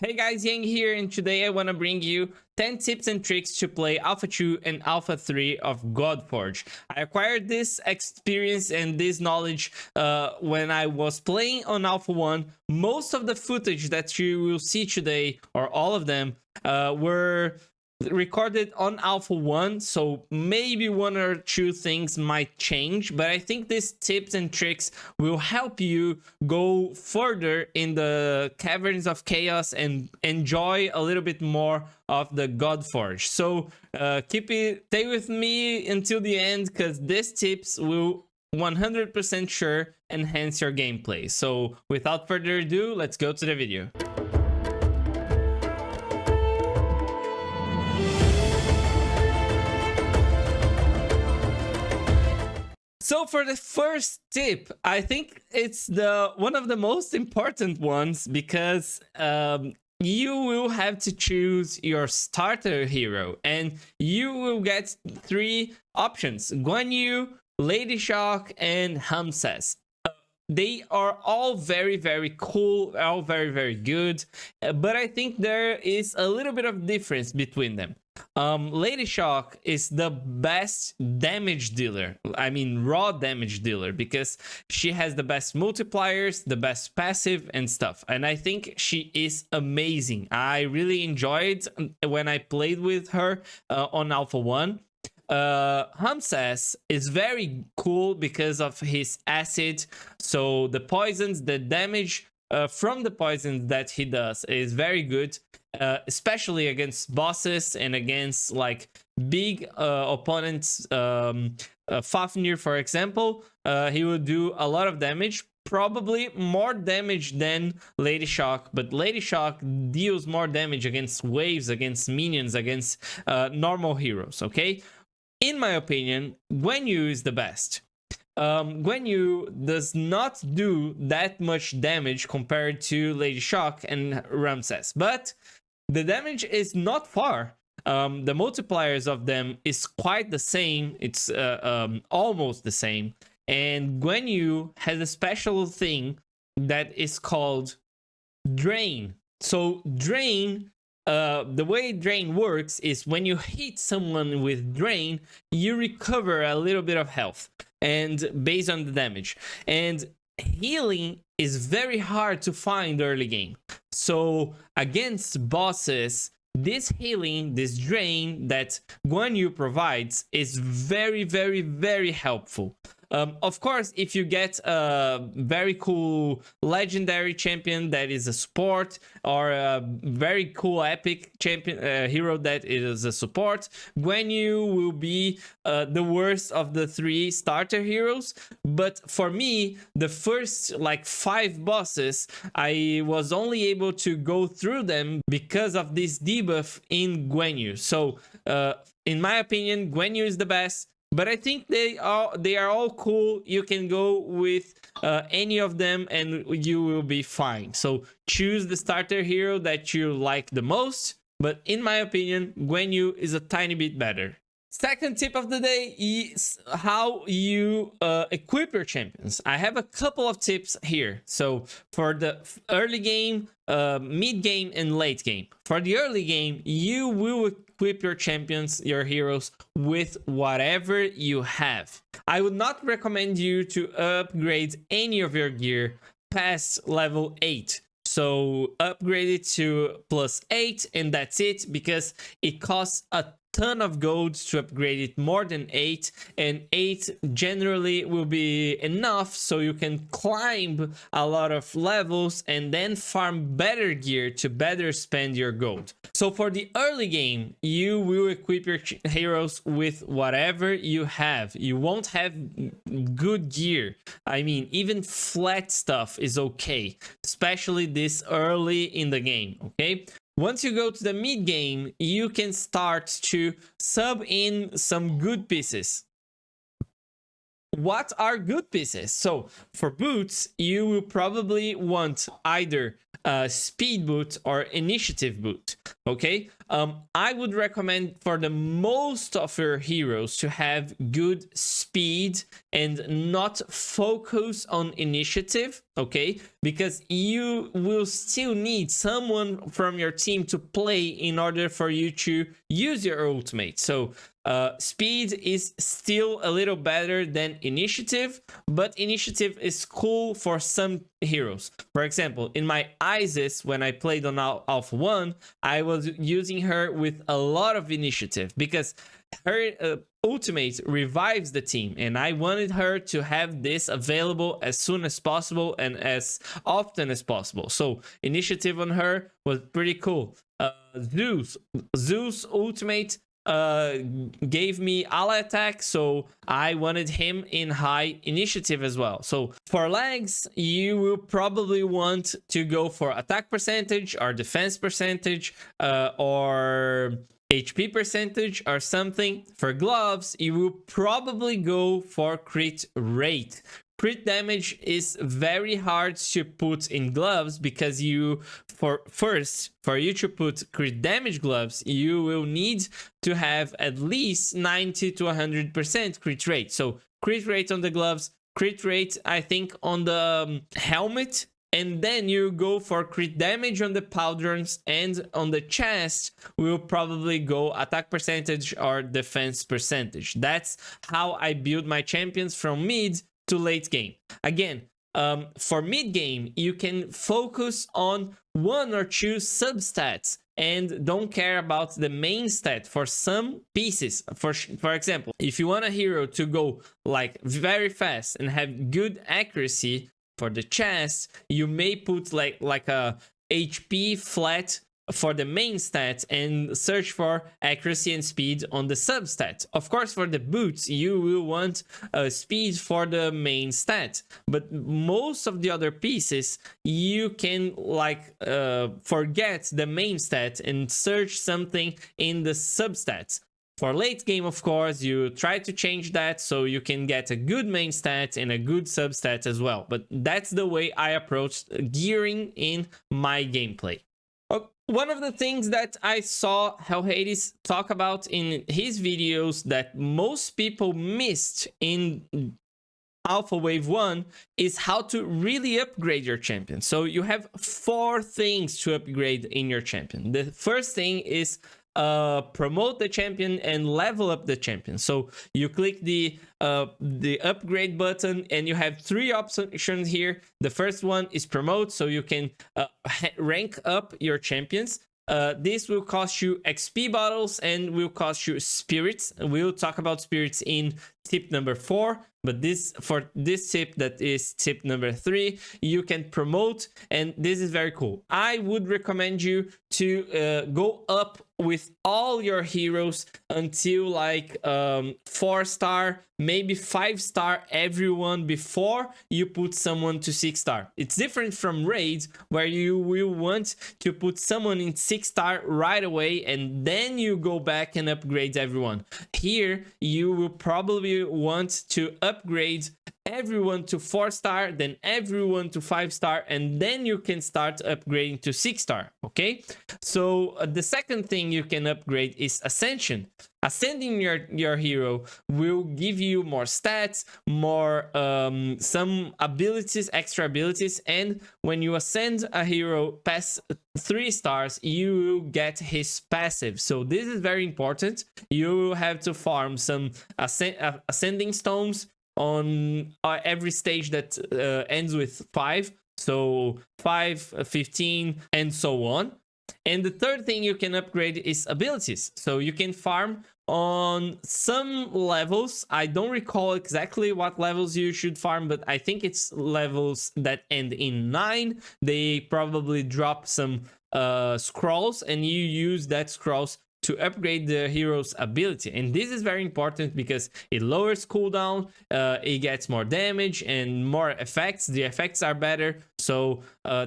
Hey guys, iAanG here, and today I want to bring you 10 tips and tricks to play Alpha 2 and Alpha 3 of Godforge. I acquired this experience and this knowledge when I was playing on Alpha 1. Most of the footage that you will see today, or all of them, were recorded on Alpha 1, so maybe one or two things might change, but I think these tips and tricks will help you go further in the Caverns of Chaos and enjoy a little bit more of the Godforge. So stay with me until the end, because these tips will 100% sure enhance your gameplay. So without further ado, let's go to the video. So for the first tip, I think it's one of the most important ones, because you will have to choose your starter hero, and you will get 3 options: Guan Yu, Lady Shock, and Hamses. They are all very cool, all very good, but I think there is a little bit of difference between them. Lady Shock is the best damage dealer, I mean raw damage dealer, because she has the best multipliers, the best passive and stuff, and I think she is amazing. I really enjoyed when I played with her on Alpha 1. Hamses is very cool because of his acid, so the poisons, the damage from the poisons that he does is very good, especially against bosses and against like big opponents. Fafnir, for example, he will do a lot of damage, probably more damage than Lady Shock, but Lady Shock deals more damage against waves, against minions, against normal heroes. Okay, in my opinion, Guan Yu is the best. Guan Yu does not do that much damage compared to Lady Shock and Ramses, but the damage is not far. The multipliers of them is quite the same. It's almost the same. And Guan Yu has a special thing that is called Drain. So Drain, the way Drain works is when you hit someone with Drain, you recover a little bit of health, and based on the damage. And healing is very hard to find early game. So against bosses, this healing, this drain that Guan Yu provides is very helpful. Of course, if you get a very cool legendary champion that is a support, or a very cool epic champion hero that is a support, Guan Yu will be the worst of the 3 starter heroes. But for me, the first like 5 bosses, I was only able to go through them because of this debuff in Guan Yu. So in my opinion, Guan Yu is the best. But I think they are all cool. You can go with any of them and you will be fine. So choose the starter hero that you like the most. But in my opinion, Guan Yu is a tiny bit better. Second tip of the day is how you equip your champions. I have a couple of tips here. So for the early game, mid game, and late game. For the early game, you will equip your champions, your heroes, with whatever you have. I would not recommend you to upgrade any of your gear past level 8. So upgrade it to +8 and that's it, because it costs a ton of gold to upgrade it more than 8, and 8 generally will be enough so you can climb a lot of levels and then farm better gear to better spend your gold. So for the early game, you will equip your heroes with whatever you have. You won't have good gear. I mean, even flat stuff is okay, especially this early in the game, okay? Once you go to the mid game, you can start to sub in some good pieces. What are good pieces? So for boots, you will probably want either a speed boot or initiative boot. Okay, I would recommend for the most of your heroes to have good speed and not focus on initiative. okay? Because you will still need someone from your team to play in order for you to use your ultimate. So speed is still a little better than initiative, but initiative is cool for some heroes. For example, in my Isis, when I played on Alpha 1, I was using her with a lot of initiative because her ultimate revives the team, and I wanted her to have this available as soon as possible and as often as possible. So initiative on her was pretty cool. Zeus ultimate gave me ally attack, so I wanted him in high initiative as well. So for legs, you will probably want to go for attack percentage or defense percentage or HP percentage or something. For gloves, you will probably go for crit rate. Crit damage is very hard to put in gloves because for you to put crit damage gloves, you will need to have at least 90 to 100% crit rate. So crit rate on the gloves, crit rate I think on the helmet, and then you go for crit damage on the pauldrons, and on the chest we'll probably go attack percentage or defense percentage. That's how I build my champions from mid to late game. Again, for mid game, you can focus on one or two substats and don't care about the main stat for some pieces. For example, if you want a hero to go like very fast and have good accuracy for the chest, you may put like a HP flat for the main stat and search for accuracy and speed on the substat. Of course, for the boots, you will want speed for the main stat, but most of the other pieces, you can like forget the main stat and search something in the substats. For late game, of course, you try to change that so you can get a good main stat and a good substat as well. But that's the way I approached gearing in my gameplay. One of the things that I saw Hellhades talk about in his videos that most people missed in Alpha Wave 1 is how to really upgrade your champion. So you have 4 things to upgrade in your champion. The first thing is promote the champion and level up the champion. So you click the upgrade button and you have 3 options here. The first one is promote, so you can rank up your champions. This will cost you XP bottles and will cost you spirits. We'll talk about spirits in tip number 4, but for this tip, that is tip number 3, you can promote, and this is very cool. I would recommend you to go up with all your heroes until like 4-star, maybe 5-star everyone before you put someone to 6-star. It's different from raids where you will want to put someone in 6-star right away and then you go back and upgrade everyone. Here you will probably want to upgrade everyone to 4-star, then everyone to 5-star, and then you can start upgrading to 6-star. Okay, so the second thing you can upgrade is ascension. Ascending your hero will give you more stats, more some abilities, extra abilities, and when you ascend a hero past 3 stars, you will get his passive. So this is very important. You will have to farm some ascending stones on every stage that ends with 5. So 5, 15, and so on. And the third thing you can upgrade is abilities. So you can farm on some levels. I don't recall exactly what levels you should farm, but I think it's levels that end in 9. They probably drop some scrolls, and you use that scrolls to upgrade the hero's ability. And this is very important because it lowers cooldown, it gets more damage and more effects. The effects are better, so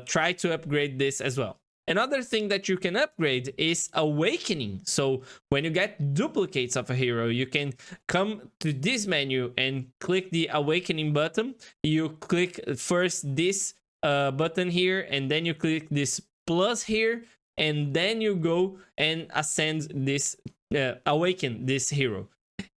try to upgrade this as well. Another thing that you can upgrade is awakening. So when you get duplicates of a hero, you can come to this menu and click the awakening button. You click first this button here, and then you click this plus here, and then you go and ascend this, awaken this hero.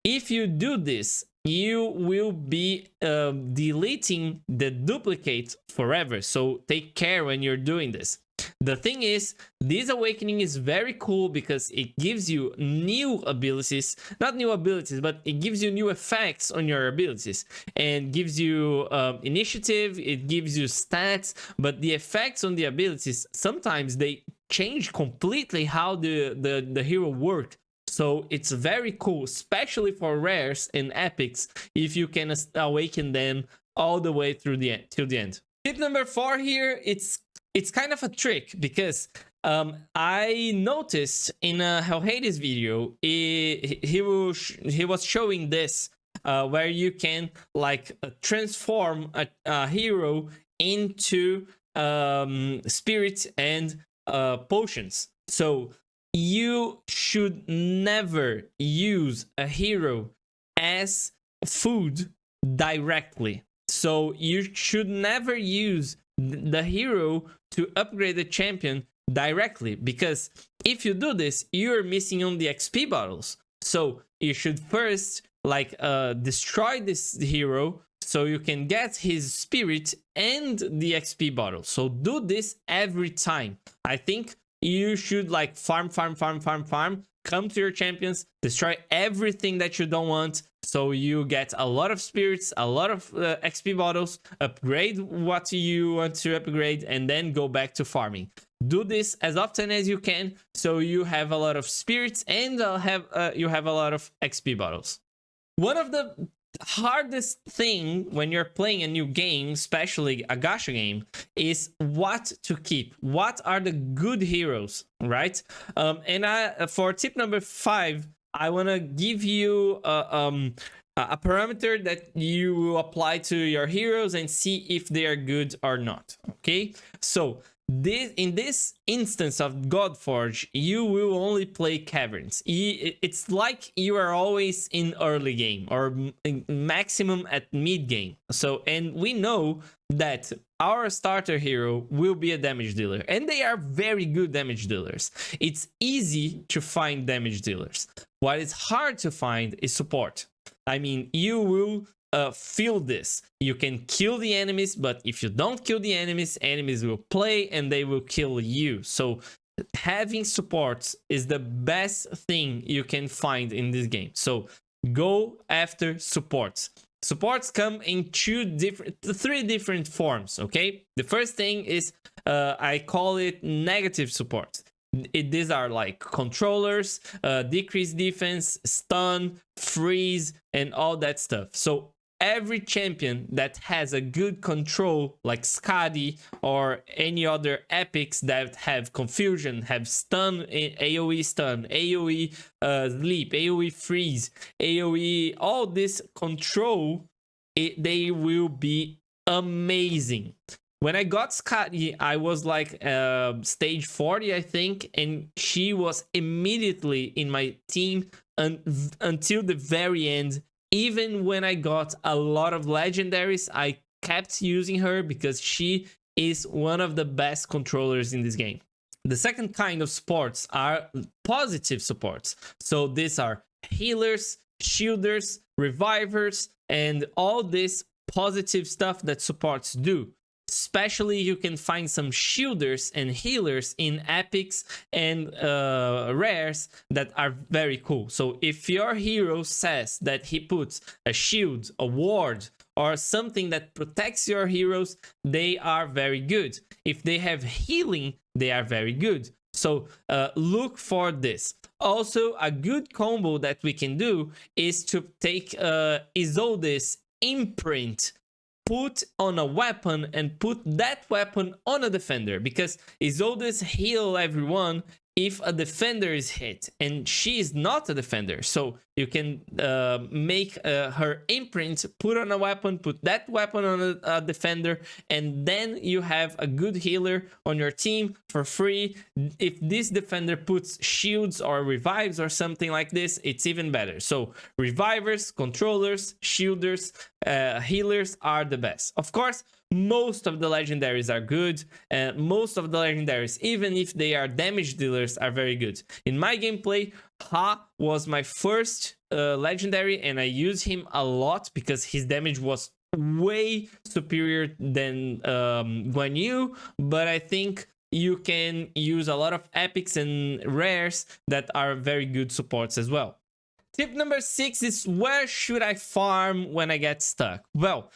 If you do this you will be deleting the duplicate forever. So take care when you're doing this. The thing is, this awakening is very cool because it gives you new abilities, not new abilities, but it gives you new effects on your abilities and gives you initiative, it gives you stats, but the effects on the abilities, sometimes they change completely how the hero worked. So it's very cool, especially for rares and epics, if you can awaken them all the way through the end, till the end. Tip number 4 here, it's kind of a trick because I noticed in a Hell Hades video, he was showing this where you can like transform a hero into spirit and potions. So you should never use a hero as food directly. So you should never use the hero to upgrade the champion directly, because if you do this, you're missing on the XP bottles. So you should first like destroy this hero so you can get his spirit and the XP bottle. So do this every time. I think you should like farm, come to your champions, destroy everything that you don't want, so you get a lot of spirits, a lot of XP bottles, upgrade what you want to upgrade, and then go back to farming. Do this as often as you can, so you have a lot of spirits and you have a lot of XP bottles. One of the hardest thing when you're playing a new game, especially a gacha game, is what to keep. What are the good heroes, right? And for tip number 5, I want to give you a parameter that you will apply to your heroes and see if they are good or not. Okay, so in this instance of Godforge, you will only play caverns. It's like you are always in early game or maximum at mid game. So, and we know that our starter hero will be a damage dealer, and they are very good damage dealers. It's easy to find damage dealers. What is hard to find is support. I mean, you will feel this. You can kill the enemies, but if you don't kill the enemies, enemies will play and they will kill you. So having supports is the best thing you can find in this game. So go after supports. Supports come in three different forms, okay? The first thing is, I call it negative supports. These are like controllers, decrease defense, stun, freeze, and all that stuff. So every champion that has a good control, like Skadi or any other epics that have confusion, have stun, AoE stun, AoE sleep, AoE freeze, AoE, all this control, they will be amazing. When I got Skadi, I was like stage 40, I think, and she was immediately in my team until the very end. Even when I got a lot of legendaries, I kept using her because she is one of the best controllers in this game. The second kind of supports are positive supports. So these are healers, shielders, revivers, and all this positive stuff that supports do. Especially you can find some shielders and healers in epics and rares that are very cool. So if your hero says that he puts a shield, a ward, or something that protects your heroes, they are very good. If they have healing, they are very good. So look for this. Also, a good combo that we can do is to take Isolde's imprint, put on a weapon, and put that weapon on a defender, because Isolde's heal everyone if a defender is hit, and she is not a defender. So you can make her imprint, put on a weapon, put that weapon on a defender, and then you have a good healer on your team for free. If this defender puts shields or revives or something like this, it's even better. So revivers, controllers, shielders, healers are the best. Of course, Most of the legendaries are good, and most of the legendaries, even if they are damage dealers, are very good. In my gameplay, Ha was my first legendary, and I use him a lot because his damage was way superior than Guan Yu, but I think you can use a lot of epics and rares that are very good supports as well. Tip number 6 is, where should I farm when I get stuck? Well,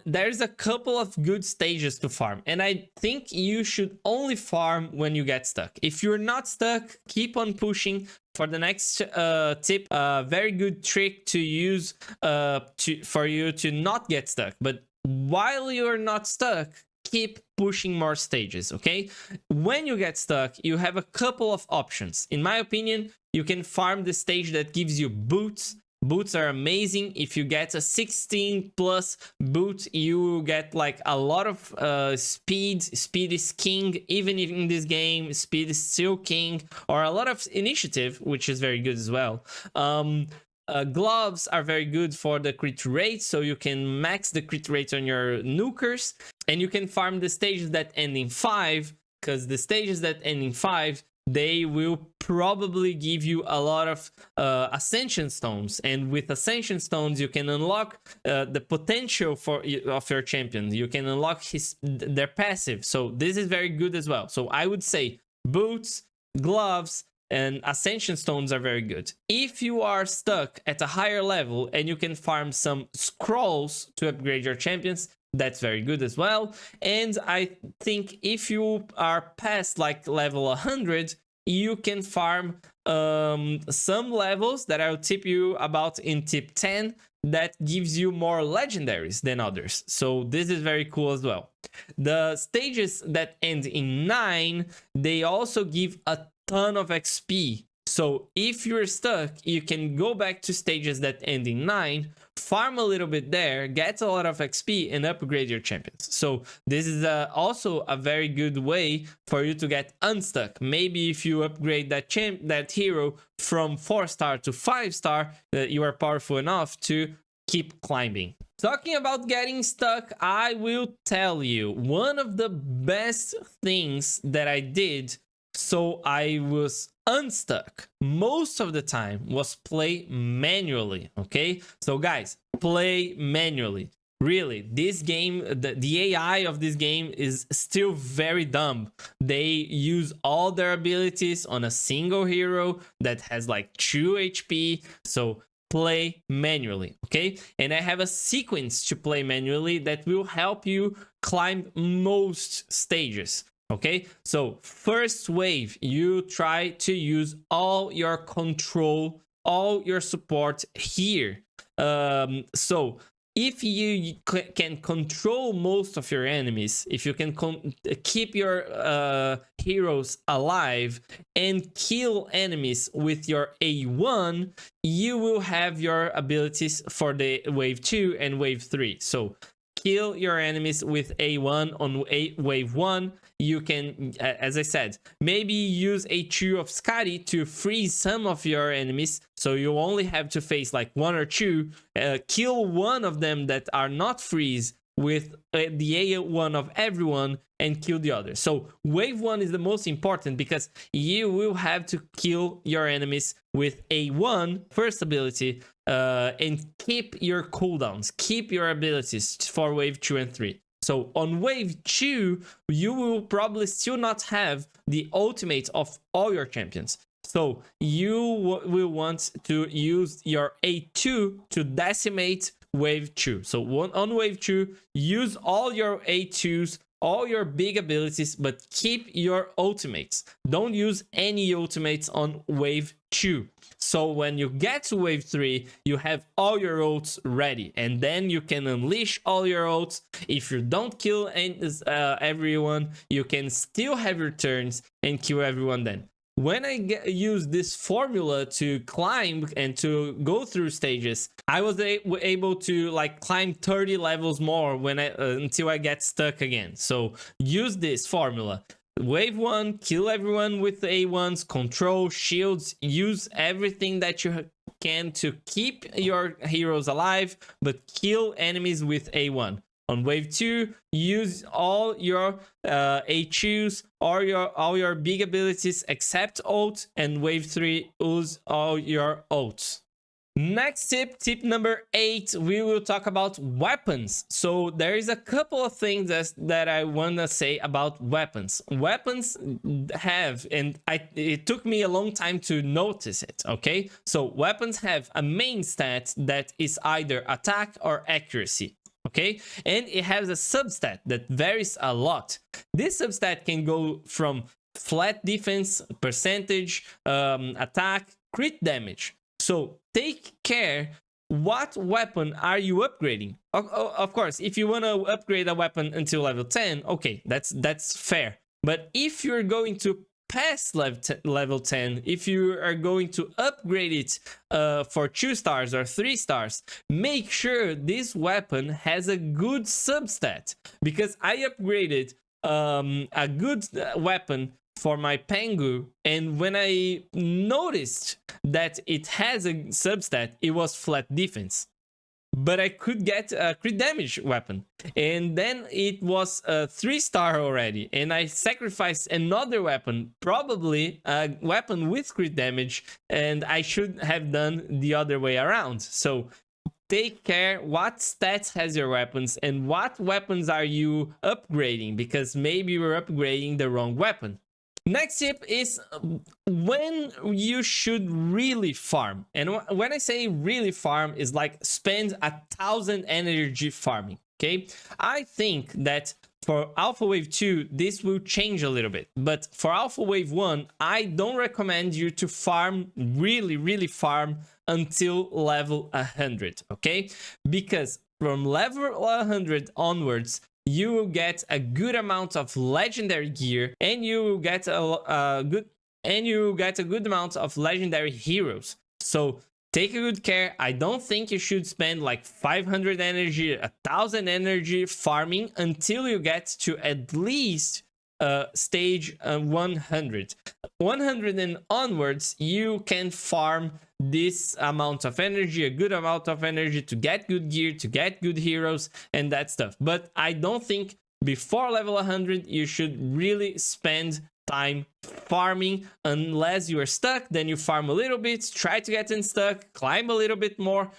there's a couple of good stages to farm, and I think you should only farm when you get stuck. If you're not stuck, keep on pushing. For the next tip, a very good trick to use for you to not get stuck. But while you're not stuck, keep pushing more stages, okay? When you get stuck, you have a couple of options. In my opinion, you can farm the stage that gives you boots. Boots are amazing. If you get a 16 plus boot, you get like a lot of speed. Speed is king. Even in this game, speed is still king. Or a lot of initiative, which is very good as well. Gloves are very good for the crit rate, so you can max the crit rate on your nukers, and you can farm the stages that end in 5, because the stages that end in 5, they will probably give you a lot of ascension stones, and with ascension stones you can unlock the potential of your champion. You can unlock their passive, so this is very good as well. So I would say boots, gloves, and ascension stones are very good. If you are stuck at a higher level and you can farm some scrolls to upgrade your champions, that's very good as well. And I think if you are past like level 100, you can farm some levels that I'll tip you about in tip 10 that gives you more legendaries than others. So this is very cool as well. The stages that end in 9, they also give a ton of XP. So if you're stuck, you can go back to stages that end in 9, farm a little bit there, get a lot of XP, and upgrade your champions. So this is also a very good way for you to get unstuck. Maybe if you upgrade that hero from 4-star to 5-star, you are powerful enough to keep climbing. Talking about getting stuck, I will tell you one of the best things that I did so I was unstuck most of the time was play manually. Okay, so guys, play manually. Really, this game, the AI of this game is still very dumb. They use all their abilities on a single hero that has like 2 HP. So play manually, okay? And I have a sequence to play manually that will help you climb most stages. Okay, so first wave, you try to use all your control, all your support here. So if you can control most of your enemies, if you can keep your heroes alive and kill enemies with your A1, you will have your abilities for the wave 2 and wave 3. So kill your enemies with A1 on wave 1. You can, as I said, maybe use A2 of Scotty to freeze some of your enemies, so you only have to face like 1 or 2, kill one of them that are not freeze with the A1 of everyone, and kill the others. So wave 1 is the most important because you will have to kill your enemies with A1, first ability, and keep your cooldowns, keep your abilities for wave 2 and 3. So on wave 2, you will probably still not have the ultimate of all your champions. So you will want to use your A2 to decimate wave 2. So on wave 2, use all your A2s, all your big abilities, but keep your ultimates. Don't use any ultimates on wave 2. So when you get to wave 3, you have all your ults ready, and then you can unleash all your ults. If you don't kill everyone, you can still have your turns and kill everyone then. When I use this formula to climb and to go through stages, I was able to like climb 30 levels more when until I get stuck again. So use this formula. Wave 1, kill everyone with A1s, control, shields, use everything that you can to keep your heroes alive, but kill enemies with A1. On wave 2, use all your HUs or all your big abilities except ult, and wave 3, use all your ults. Next tip number 8, we will talk about weapons. So there is a couple of things that I want to say about weapons. Weapons have, and it took me a long time to notice it, okay? So weapons have a main stat that is either attack or accuracy, okay? And it has a substat that varies a lot. This substat can go from flat defense, percentage, attack, crit damage. So take care, what weapon are you upgrading? Of course, if you want to upgrade a weapon until level 10, okay, that's fair. But if you're going to pass level 10, if you are going to upgrade it for 2 stars or 3 stars, make sure this weapon has a good substat. Because I upgraded a good weapon for my Pengu, and when I noticed that it has a substat, it was flat defense, but I could get a crit damage weapon, and then it was a 3-star already, and I sacrificed another weapon, probably a weapon with crit damage, and I should have done the other way around. So take care what stats has your weapons and what weapons are you upgrading, because maybe you're upgrading the wrong weapon. Next tip is when you should really farm. And when I say really farm, is like spend 1,000 energy farming, okay? I think that for Alpha Wave 2, this will change a little bit. But for Alpha Wave 1, I don't recommend you to farm, really farm until level 100, okay? Because from level 100 onwards, you will get a good amount of legendary gear, and you will get a good amount of legendary heroes. So take a good care. I don't think you should spend like 500 energy, 1,000 energy farming until you get to at least stage 100. 100 and onwards, you can farm this amount of energy, a good amount of energy, to get good gear, to get good heroes and that stuff. But I don't think before level 100 you should really spend time farming unless you are stuck. Then you farm a little bit, try to get unstuck, climb a little bit more,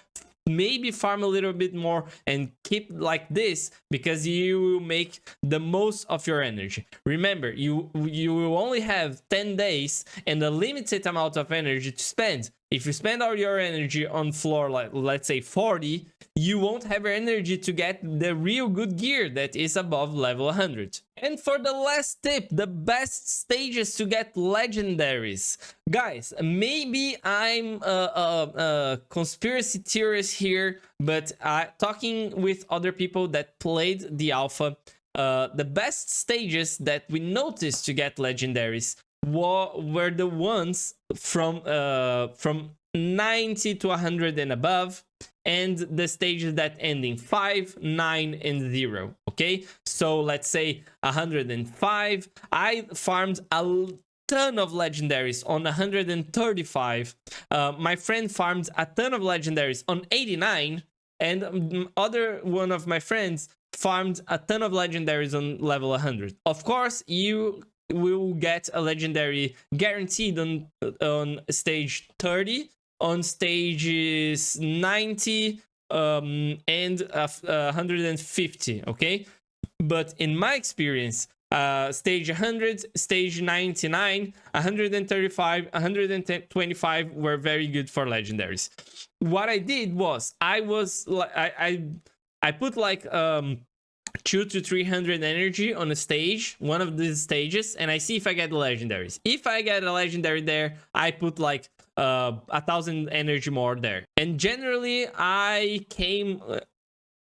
maybe farm a little bit more, and keep like this, because you will make the most of your energy. Remember, you will only have 10 days and a limited amount of energy to spend. If you spend all your energy on floor, like let's say 40, you won't have energy to get the real good gear that is above level 100. And for the last tip, the best stages to get legendaries. Guys, maybe I'm a conspiracy theorist here, but talking with other people that played the alpha, the best stages that we noticed to get legendaries were the ones from 90 to 100 and above, and the stages that end in 5, 9, and 0. Okay, so let's say 105. I farmed a ton of legendaries on 135. My friend farmed a ton of legendaries on 89, and other one of my friends farmed a ton of legendaries on level 100. Of course, you will get a legendary guaranteed on stage 30, on stages 90 and 150, okay? But in my experience, stage 100, stage 99, 135, 125 were very good for legendaries. What I did was I put like 200 to 300 energy on a stage, one of these stages, and I see if I get the legendaries. If I get a legendary there, I put like 1,000 energy more there. And generally, I came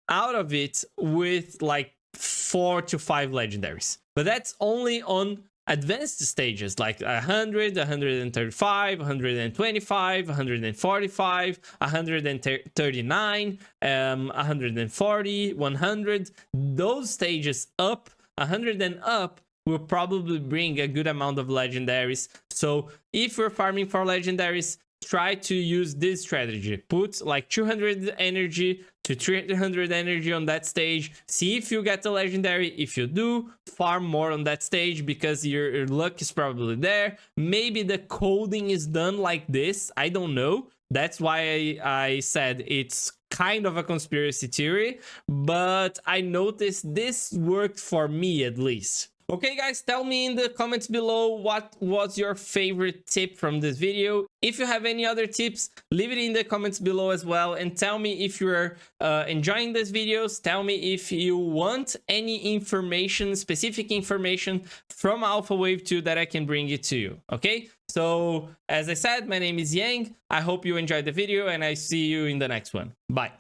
out of it with like 4 to 5 legendaries. But that's only on advanced stages like 100, 135, 125, 145, 139, 140, 100. Those stages up, 100 and up, will probably bring a good amount of legendaries. So if you're farming for legendaries, try to use this strategy. Put like 200 energy to 300 energy on that stage. See if you get the legendary. If you do, farm more on that stage because your luck is probably there. Maybe the coding is done like this. I don't know. That's why I said it's kind of a conspiracy theory, but I noticed this worked for me at least. Okay guys, tell me in the comments below what was your favorite tip from this video. If you have any other tips, leave it in the comments below as well, and tell me if you're enjoying these videos. Tell me if you want any information, specific information from Alpha Wave 2 that I can bring it to you. Okay, so as I said, my name is iAanG. I hope you enjoyed the video and I see you in the next one. Bye.